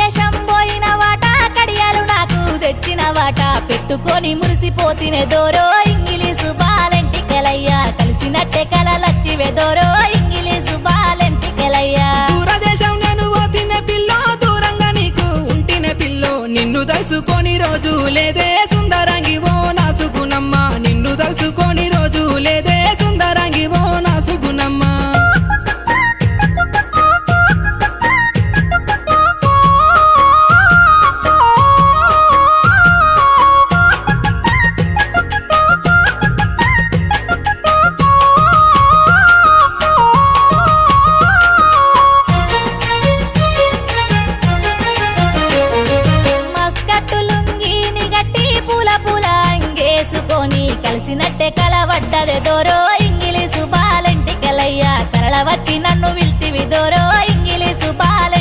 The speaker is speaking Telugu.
దూరదేశం పోయిన వాట కడియాలు నాకు తెచ్చిన వాట పెట్టుకొని మురిసిపోతినే దోరో ఇంగిలీసు బాలెంటికెలయ్యా కలిసినట్టే కలలత్తివే దోరో ఇంగిలీసు బాలెంటికెలయ్యా దూరదేశం నేను పోతిన పిల్లో దూరంగా నీకు ఉంటిన పిల్లో నిన్ను దలుసుకొని రోజు లేదే సుందరంగి ఓ నా సుగుణమ్మ నిన్ను దలుసుకొని రోజు లేదే సుందరంగి ఓ నా సుగుణమ్మ కలిసినట్టే కలవడ్డదే దోరో ఇంగిలీసు బాలెంటికెలయ్యా కరళ వచ్చి నన్ను విల్తివి దోరో ఇంగిలీసు బాల